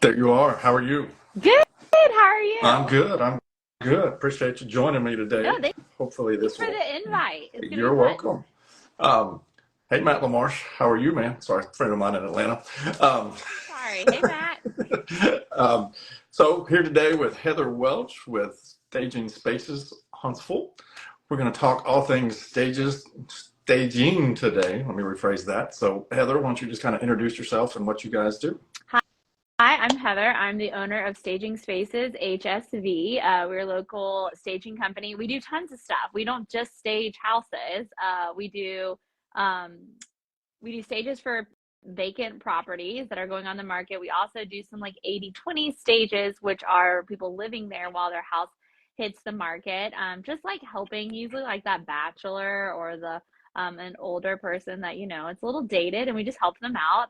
There you are. How are you? Good. How are I'm you? good. I'm good. Appreciate you joining me No, today. Hopefully, thanks this for will. the invite. It's gonna be You're fun. welcome. Um, hey, Matt LaMarche. How are you, man? Sorry, friend of mine in Atlanta. Um, Sorry. Hey, Matt. um, so, here today with Heather Welch with Staging Spaces Huntsville. We're going to talk all things staging today. Let me rephrase that. So, Heather, why don't you just kind of introduce yourself and what you guys do? Hi, I'm Heather. I'm the owner of Staging Spaces HSV. We're a local staging company. We do tons of stuff. We don't just stage houses. Um, we do stages for vacant properties that are going on the market. We also do some like 80/20 stages, which are people living there while their house hits the market. Just like helping usually like that bachelor or the an older person that it's a little dated, and we just help them out.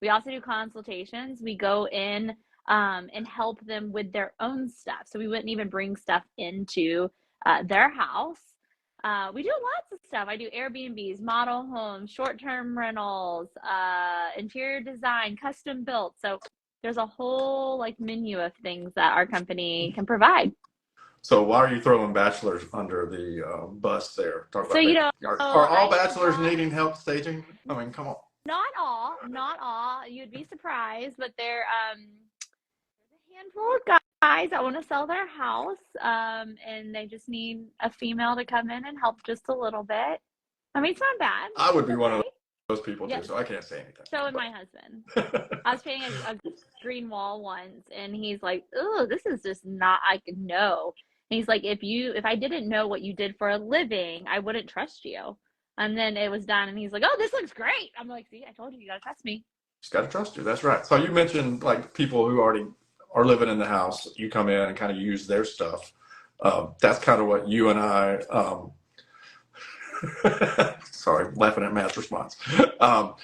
We also do consultations. We go in and help them with their own stuff. So we wouldn't even bring stuff into their house. We do lots of stuff. I do Airbnbs, model homes, short-term rentals, interior design, custom built. So there's a whole like menu of things that our company can provide. So why are you throwing bachelors under the bus there? Talk So about maybe are all I bachelors got needing help staging? I mean, come on. not all. You'd be surprised, but there's a handful of guys that want to sell their house, and they just need a female to come in and help just a little bit. I mean, it's not bad. I would It's be one of okay. those people too, Yes. so I can't say anything. So would my husband. I was painting a green wall once, and he's like, "Oh, this is just not. I could know." And he's like, if I didn't know what you did for a living, I wouldn't trust you." And then it was done, and he's like, "Oh, this looks great." I'm like, "See, I told you, you gotta trust me." Just got to trust you. That's right. So you mentioned like people who already are living in the house. You come in and kind of use their stuff. That's kind of what you and I. Sorry, laughing at Matt's response. Um,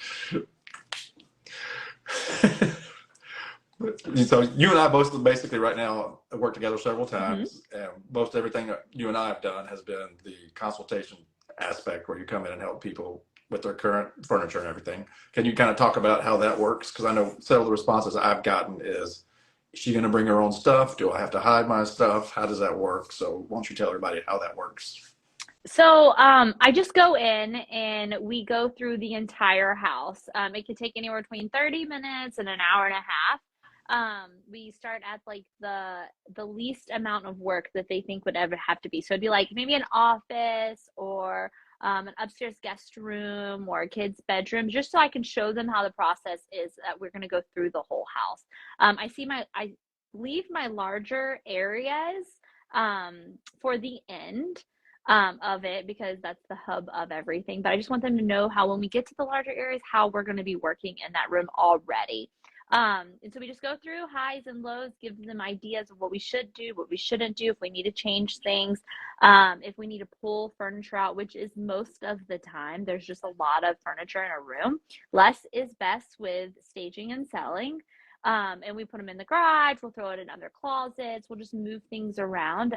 So you and I both basically right now have worked together several Hmm. times, and most everything that you and I have done has been the consultation aspect where you come in and help people with their current furniture and everything. Can you kind of talk about how that works? Because I know several of the responses I've gotten is she going to bring her own stuff? Do I have to hide my stuff? How does that work? So why don't you tell everybody how that works? So I just go in and we go through the entire house. It could take anywhere between 30 minutes and an hour and a half. We start at like the least amount of work that they think would ever have to be. So it'd be like maybe an office or an upstairs guest room or a kid's bedroom, just so I can show them how the process is that we're going to go through the whole house. I leave my larger areas for the end of it because that's the hub of everything. But I just want them to know how when we get to the larger areas, how we're going to be working in that room already. And so we just go through highs and lows, give them ideas of what we should do, what we shouldn't do, if we need to change things, if we need to pull furniture out, which is most of the time. There's just a lot of furniture in a room. Less is best with staging and selling. And we put them in the garage, we'll throw it in other closets, we'll just move things around.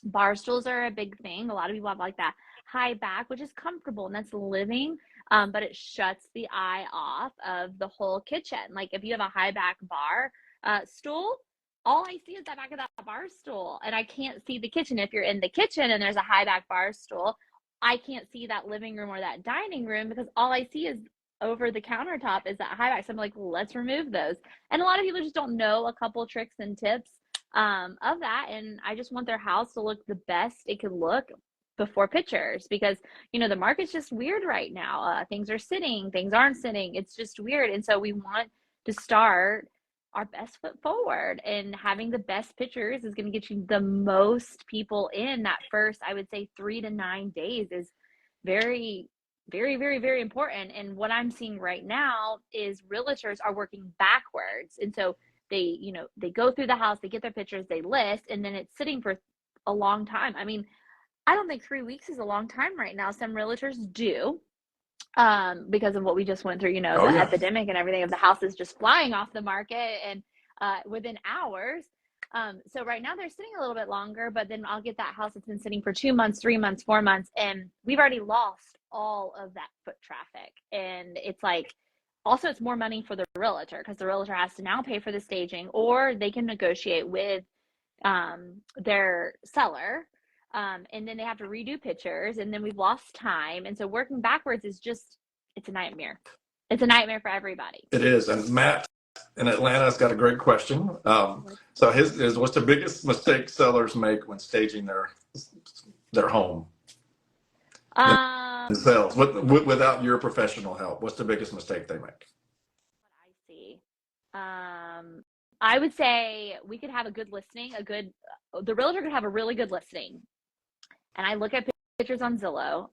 Bar stools are a big thing. A lot of people have like that high back, which is comfortable and that's living, but it shuts the eye off of the whole kitchen. Like if you have a high back bar stool, all I see is that back of that bar stool, and I can't see the kitchen. If you're in the kitchen and there's a high back bar stool, I can't see that living room or that dining room because all I see is over the countertop is that high back. So I'm like, well, let's remove those. And a lot of people just don't know a couple tricks and tips of that, and I just want their house to look the best it could look before pictures because the market's just weird right now. Things are sitting, things aren't sitting. It's just weird, and so we want to start our best foot forward, and having the best pictures is going to get you the most people in that first, I would say, 3 to 9 days is very very, very, very important. And what I'm seeing right now is realtors are working backwards. And so they go through the house, they get their pictures, they list, and then it's sitting for a long time. I mean, I don't think 3 weeks is a long time right now. Some realtors do, because of what we just went through, Oh the yeah. epidemic and everything of the houses just flying off the market and within hours. So right now they're sitting a little bit longer, but then I'll get that house that's been sitting for 2 months, 3 months, 4 months, and we've already lost all of that foot traffic. And it's like, also it's more money for the realtor because the realtor has to now pay for the staging, or they can negotiate with their seller. And then they have to redo pictures, and then we've lost time. And so working backwards is just, it's a nightmare. It's a nightmare for everybody. It is. And Matt in Atlanta has got a great question. So his is, what's the biggest mistake sellers make when staging their home themselves without your professional help? What's the biggest mistake they make? What I see. I would say we could have a good listing, the realtor could have a really good listing. And I look at pictures on Zillow,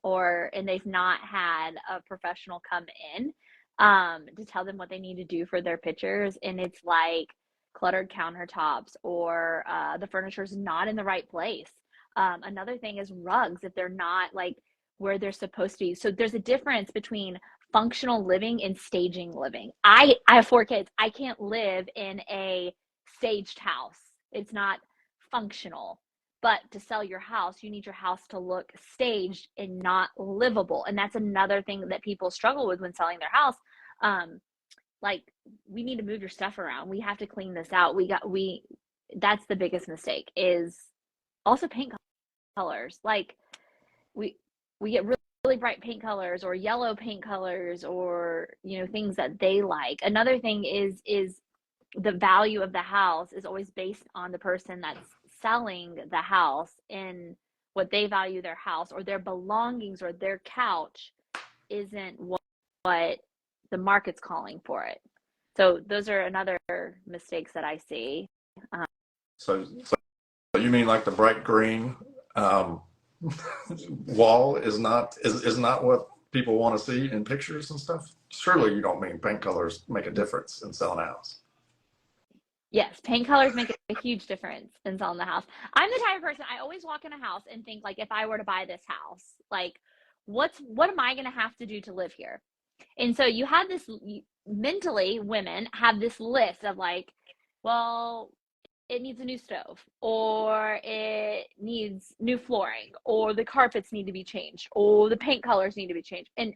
and they've not had a professional come in to tell them what they need to do for their pictures. And it's like cluttered countertops, or the furniture's not in the right place. Another thing is rugs, if they're not like where they're supposed to be. So there's a difference between functional living and staging living. I have 4 kids. I can't live in a staged house. It's not functional. But to sell your house, you need your house to look staged and not livable. And that's another thing that people struggle with when selling their house. Like, we need to move your stuff around. We have to clean this out. That's the biggest mistake, is also paint colors. Like, we get really, really bright paint colors, or yellow paint colors, or, things that they like. Another thing is the value of the house is always based on the person that's selling the house and what they value their house, or their belongings, or their couch isn't what the market's calling for it. So those are another mistakes that I see. So you mean like the bright green wall is not what people want to see in pictures and stuff? Surely you don't mean paint colors make a difference in selling a house. Yes, paint colors make a huge difference in selling the house. I'm the type of person, I always walk in a house and think, like, if I were to buy this house, like, what am I going to have to do to live here? And so you have this, mentally, women have this list of like, well, it needs a new stove, or it needs new flooring, or the carpets need to be changed, or the paint colors need to be changed. And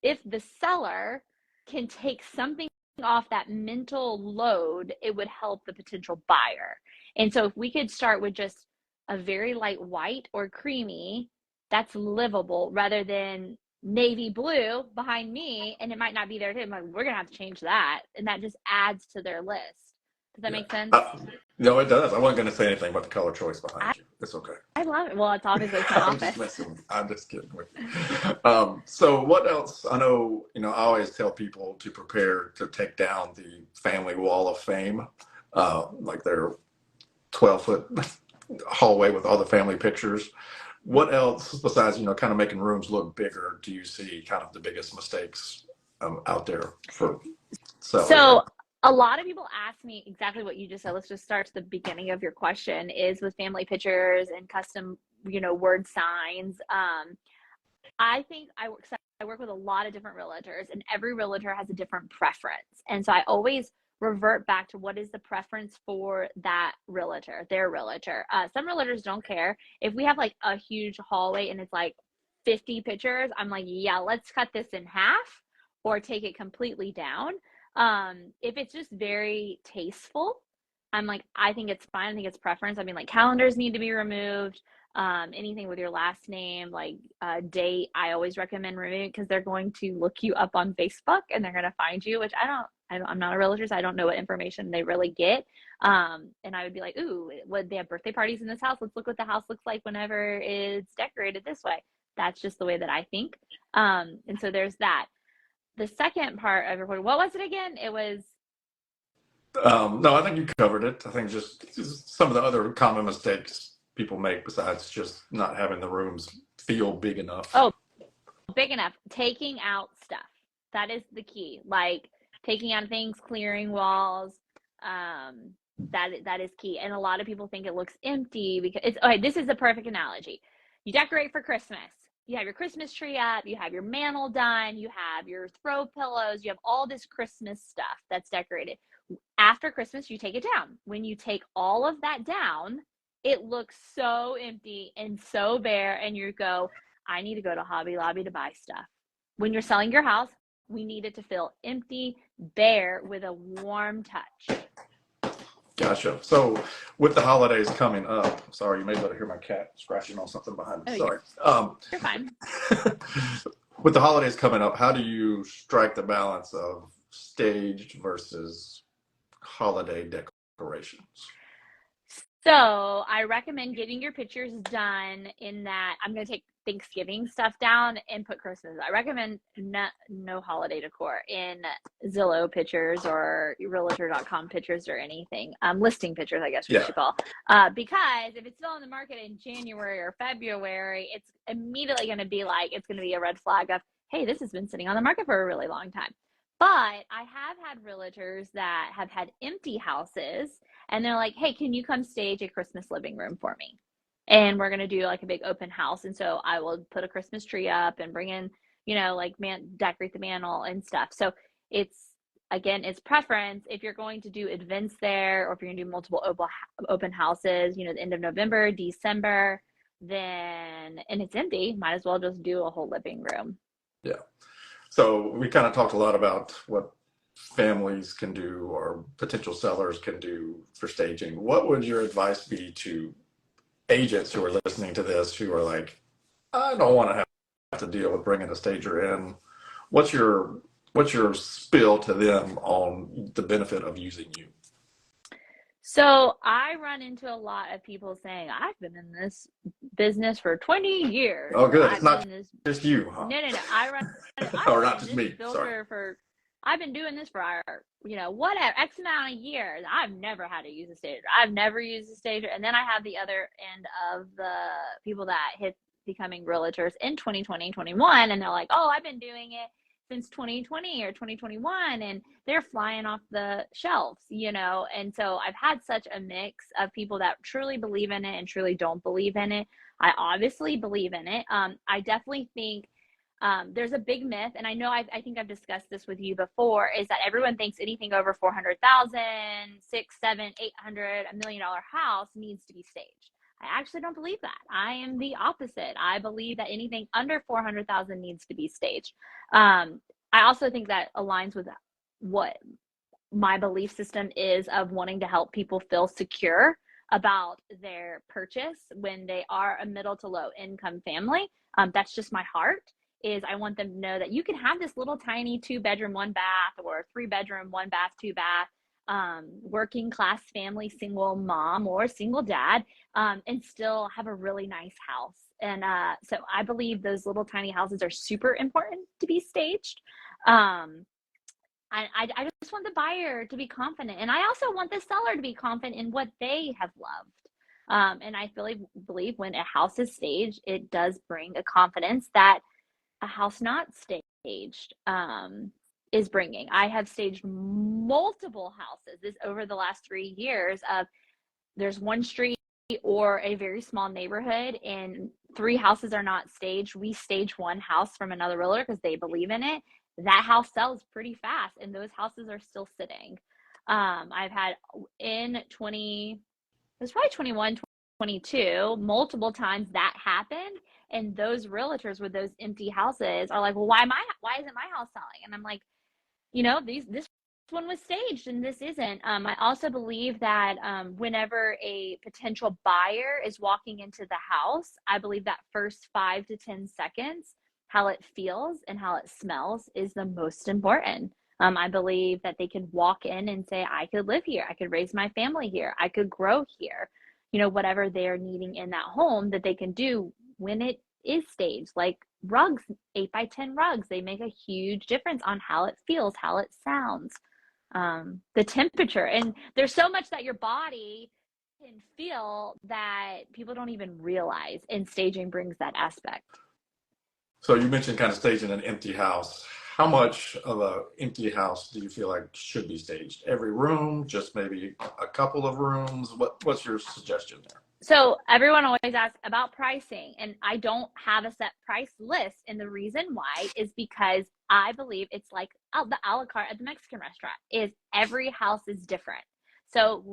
if the seller can take something off that mental load, it would help the potential buyer. And so if we could start with just a very light white or creamy, that's livable, rather than navy blue behind me, and it might not be there too. I'm like, we're gonna have to change that, and that just adds to their list. Does that make sense? No, it does. I wasn't going to say anything about the color choice behind you. It's okay. I love it. Well, it's obviously it's my office. I'm just kidding with you. So what else? I know, I always tell people to prepare to take down the family wall of fame, like their 12-foot hallway with all the family pictures. What else besides, kind of making rooms look bigger, do you see kind of the biggest mistakes out there for selling? So a lot of people ask me exactly what you just said. Let's just start to the beginning of your question, is with family pictures and custom, word signs. I think I work with a lot of different realtors, and every realtor has a different preference. And so I always revert back to what is the preference for that realtor, their realtor. Some realtors don't care. If we have like a huge hallway and it's like 50 pictures, I'm like, yeah, let's cut this in half or take it completely down. If it's just very tasteful, I'm like, I think it's fine. I think it's preference. I mean, like, calendars need to be removed. Anything with your last name, like date, I always recommend removing, because they're going to look you up on Facebook and they're going to find you, which I'm not a realtor, so I don't know what information they really get. And I would be like, ooh, would they have birthday parties in this house? Let's look what the house looks like whenever it's decorated this way. That's just the way that I think. And so there's that. The second part of your point, what was it again? It was no, I think you covered it. I think just some of the other common mistakes people make, besides just not having the rooms feel big enough. Oh, big enough. Taking out stuff. That is the key. Like, taking out things, clearing walls. That is key. And a lot of people think it looks empty because it's okay. This is a perfect analogy. You decorate for Christmas. You have your Christmas tree up, you have your mantle done, you have your throw pillows, you have all this Christmas stuff that's decorated. After Christmas, you take it down. When you take all of that down, it looks so empty and so bare, and you go, I need to go to Hobby Lobby to buy stuff. When you're selling your house, We need it to feel empty, bare, with a warm touch. Gotcha. So with the holidays coming up, sorry, you may be able to hear my cat scratching on something behind me. Oh, Sorry. you're fine. With the holidays coming up, how do you strike the balance of staged versus holiday decorations? So I recommend getting your pictures done in that I'm going to take Thanksgiving stuff down and put Christmas. I recommend no holiday decor in Zillow pictures or realtor.com pictures or anything. Listing pictures, I guess we Yeah. should call. Because if it's still on the market in January or February, it's immediately going to be like, it's going to be a red flag of, hey, this has been sitting on the market for a really long time. But I have had realtors that have had empty houses and they're like, hey, can you come stage a Christmas living room for me? And we're going to do like a big open house. And so I will put a Christmas tree up and bring in, like decorate the mantle and stuff. So again, it's preference. If you're going to do events there, or if you're going to do multiple open houses, the end of November, December, and it's empty, might as well just do a whole living room. Yeah. So we kind of talked a lot about what families can do or potential sellers can do for staging. What would your advice be to agents who are listening to this who are like, I don't want to have to deal with bringing a stager in? What's your spill to them on the benefit of using you? So I run into a lot of people saying, I've been in this business for 20 years. Oh, good. I've It's not been this just you, huh? No. Or I've not been just this me. Sorry. builder I've been doing this for, whatever, X amount of years. I've never had to use a stager. I've never used a stager. And then I have the other end of the people that hit becoming realtors in 2020, 21. And they're like, oh, I've been doing it since 2020 or 2021. And they're flying off the shelves, And so I've had such a mix of people that truly believe in it and truly don't believe in it. I obviously believe in it. I definitely think there's a big myth, and I know I think I've discussed this with you before, is that everyone thinks anything over 400,000, 6, 7, 800, $1 million house needs to be staged. I actually don't believe that. I am the opposite. I believe that anything under 400,000 needs to be staged. I also think that aligns with what my belief system is of wanting to help people feel secure about their purchase when they are a middle to low income family. That's just my heart. Is I want them to know that you can have this little tiny 2-bedroom, 1-bath, or 3-bedroom, 1-bath, 2-bath, working class family, single mom or single dad, and still have a really nice house. And so I believe those little tiny houses are super important to be staged. I just want the buyer to be confident. And I also want the seller to be confident in what they have loved. And I believe when a house is staged, it does bring a confidence that a house not staged is bringing. I have staged multiple houses this over the last 3 years. There's one street or a very small neighborhood and 3 houses are not staged. We stage one house from another realtor because they believe in it. That house sells pretty fast and those houses are still sitting. I've had in 20, it was probably 21, 22, multiple times that happened. And those realtors with those empty houses are like, well, why isn't my house selling? And I'm like, this one was staged and this isn't. I also believe that whenever a potential buyer is walking into the house, I believe that first 5 to 10 seconds, how it feels and how it smells is the most important. I believe that they could walk in and say, I could live here. I could raise my family here. I could grow here. Whatever they're needing in that home that they can do when it is staged, like rugs, 8x10 rugs, they make a huge difference on how it feels, how it sounds, the temperature. And there's so much that your body can feel that people don't even realize, and staging brings that aspect. So you mentioned kind of staging an empty house. How much of an empty house do you feel like should be staged? Every room, just maybe a couple of rooms? What's your suggestion there? So everyone always asks about pricing, and I don't have a set price list. And the reason why is because I believe it's like the a la carte at the Mexican restaurant, is every house is different. So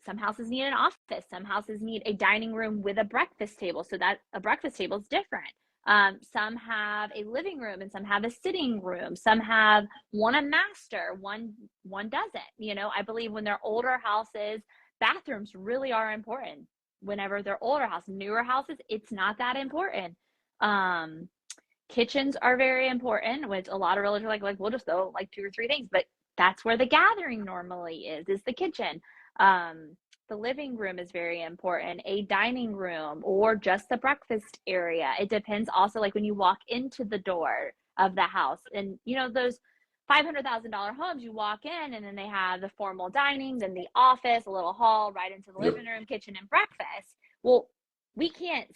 some houses need an office. Some houses need a dining room with a breakfast table. So that a breakfast table is different. Some have a living room and some have a sitting room. Some have one a master, one doesn't. You know, I believe when they're older houses, bathrooms really are important. Whenever they're older houses, newer houses, it's not that important. Um, Kitchens are very important, which a lot of realtors are like we'll just go like two or three things, but that's where the gathering normally is the kitchen. The living room is very important, a dining room, or just the breakfast area. It depends also, like when you walk into the door of the house, and you know, those $500,000 homes, you walk in and then they have the formal dining, then the office, a little hall right into the Yep. living room, kitchen, and breakfast. Well, we can't,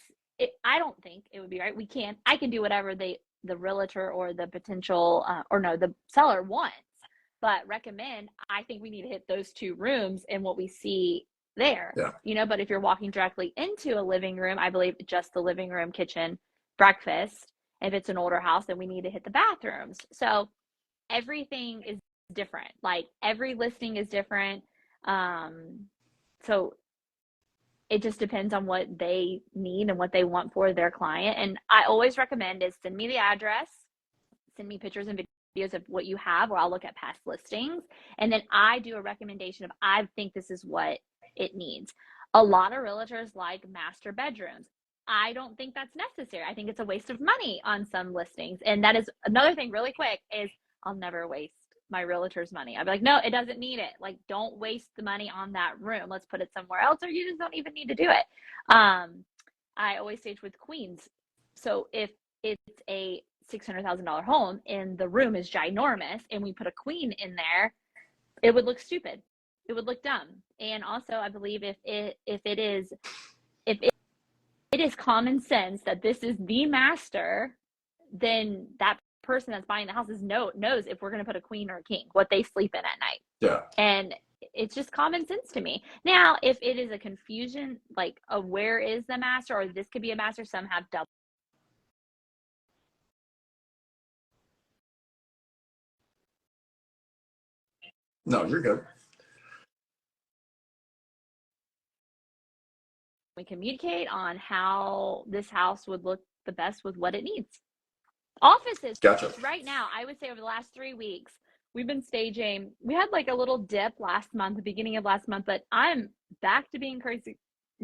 I don't think it would be right. We can't, I can do whatever the realtor or the potential, or no, the seller wants, but recommend, I think we need to hit those two rooms and what we see there, Yeah. you know. But if you're walking directly into a living room, I believe just the living room, kitchen, breakfast. If it's an older house, then we need to hit the bathrooms. So everything is different. Like every listing is different. So it just depends on what they need and what they want for their client. And I always recommend is send me the address, send me pictures and videos of what you have, or I'll look at past listings. And then I do a recommendation of, I think this is what it needs. A lot of realtors like master bedrooms. I don't think that's necessary. I think it's a waste of money on some listings. And that is another thing really quick is I'll never waste my realtor's money. I'd be like, no, it doesn't need it. Like, don't waste the money on that room. Let's put it somewhere else, or you just don't even need to do it. I always stage with queens. So if it's a $600,000 home and the room is ginormous and we put a queen in there, it would look stupid. It would look dumb. And also, I believe if it is common sense that this is the master, then that person that's buying the house knows if we're going to put a queen or a king, what they sleep in at night. Yeah. And it's just common sense to me. Now, if it is a confusion, like of where is the master, or this could be a master, some have double. No, you're good. We communicate on how this house would look the best with what it needs. Offices, Gotcha. right now, I would say over the last 3 weeks, we've been staging. We had like a little dip last month, the beginning of last month, but I'm back to being crazy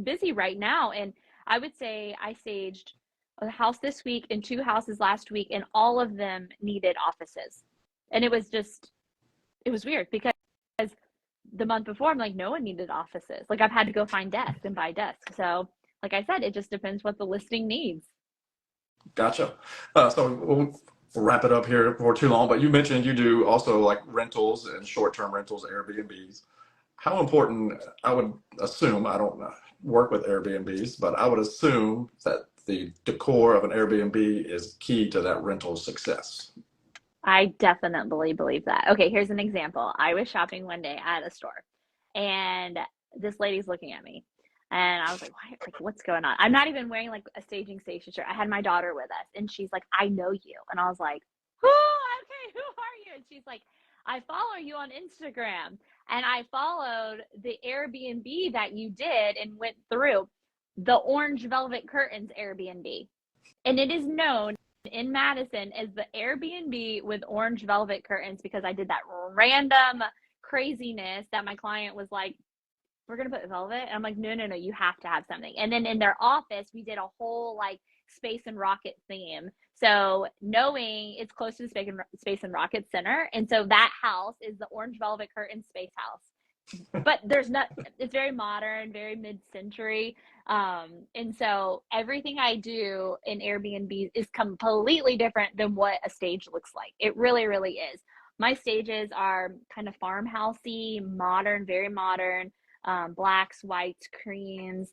busy right now. And I would say I staged a house this week and two houses last week, and all of them needed offices. And it was weird because the month before, I'm like, no one needed offices. Like, I've had to go find desks and buy desks. So, like I said, it just depends what the listing needs. Gotcha. So we'll wrap it up here for too long, but you mentioned you do also like rentals and short-term rentals, Airbnbs. How important, I would assume, I don't work with Airbnbs, but I would assume that the decor of an Airbnb is key to that rental success. I definitely believe that. Okay, here's an example. I was shopping one day at a store and this lady's looking at me. And I was like, why, like, what's going on? I'm not even wearing like a staging station shirt. I had my daughter with us and she's like, I know you. And I was like, who? Okay, who are you? And she's like, I follow you on Instagram. And I followed the Airbnb that you did and went through the orange velvet curtains Airbnb. And it is known in Madison as the Airbnb with orange velvet curtains because I did that random craziness that my client was like, we're going to put velvet. And I'm like, no, no, no, you have to have something. And then in their office, we did a whole like space and rocket theme. So knowing it's close to the space and rocket center. And so that house is the orange velvet curtain space house. But there's not, it's very modern, very mid-century. And so everything I do in Airbnb is completely different than what a stage looks like. It really, really is. My stages are kind of farmhousey, modern, very modern, blacks, whites, creams,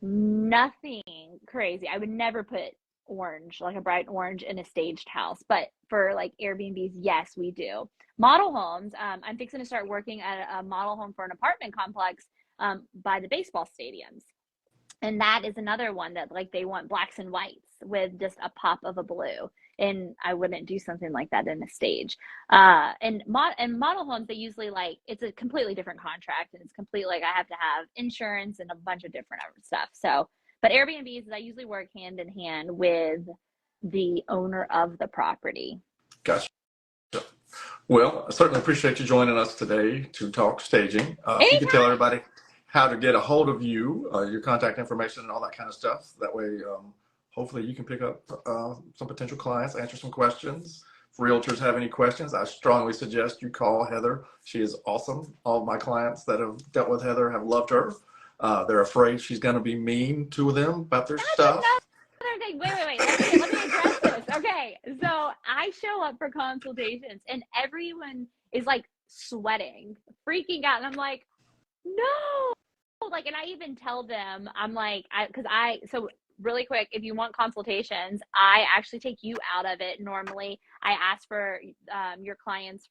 nothing crazy. I would never put orange, like a bright orange in a staged house. But for like Airbnbs, yes, we do. Model homes, I'm fixing to start working at a model home for an apartment complex by the baseball stadiums. And that is another one that like they want blacks and whites with just a pop of a blue. And I wouldn't do something like that in a stage. And model homes, they usually like, it's a completely different contract and it's completely like I have to have insurance and a bunch of different other stuff. So, but Airbnbs, I usually work hand in hand with the owner of the property. Gotcha. Well, I certainly appreciate you joining us today to talk staging. If you could tell everybody how to get a hold of you, your contact information and all that kind of stuff. That way, hopefully you can pick up some potential clients, answer some questions. If realtors have any questions, I strongly suggest you call Heather. She is awesome. All of my clients that have dealt with Heather have loved her. They're afraid she's going to be mean to them about their stuff. Another thing. Wait. Let me address this. Okay, so I show up for consultations, and everyone is like sweating, freaking out, and I'm like, no. Like, and I even tell them, I'm like, so really quick, if you want consultations, I actually take you out of it. Normally, I ask for your client's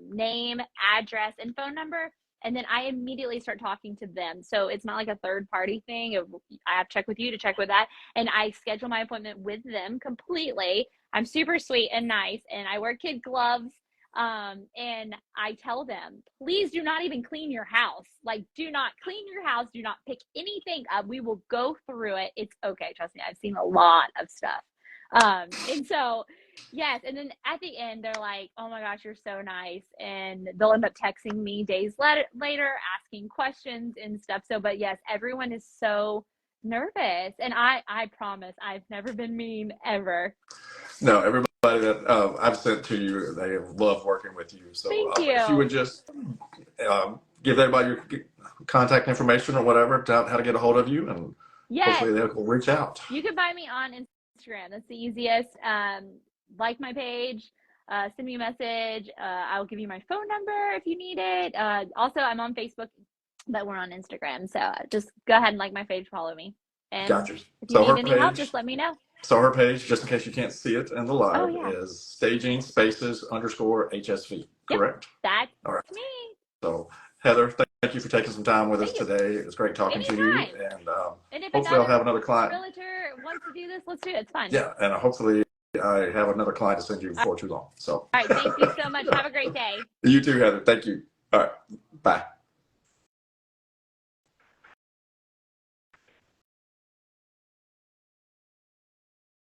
name, address, and phone number. And then I immediately start talking to them. So it's not like a third party thing of I have to check with you to check with that. And I schedule my appointment with them completely. I'm super sweet and nice, and I wear kid gloves. And I tell them, please do not even clean your house. Like, do not clean your house. Do not pick anything up. We will go through it. It's okay. Trust me. I've seen a lot of stuff. And so, yes. And then at the end, they're like, oh my gosh, you're so nice. And they'll end up texting me days later, asking questions and stuff. So, but yes, everyone is so nervous. And I promise I've never been mean ever. No, everybody that I've sent to you, they love working with you. So Thank you. if you would just give everybody your contact information or whatever, how to get a hold of you, and hopefully they'll reach out. You can find me on Instagram. That's the easiest. Like my page, send me a message. I'll give you my phone number if you need it. Also, I'm on Facebook, but we're on Instagram. So just go ahead and like my page, follow me. And Gotcha. if you need any help, just let me know. So her page, just in case you can't see it in the live, yeah. is Staging Spaces _HSV, correct? That's all right. Me. So Heather, thank you for taking some time with us today. It's great talking to you. And if hopefully I'll have another client. Realtor wants to do this, let's do it. It's fun. Yeah, and hopefully I have another client to send you before too long. So. All right, thank you so much. Have a great day. You too, Heather. Thank you. All right, bye.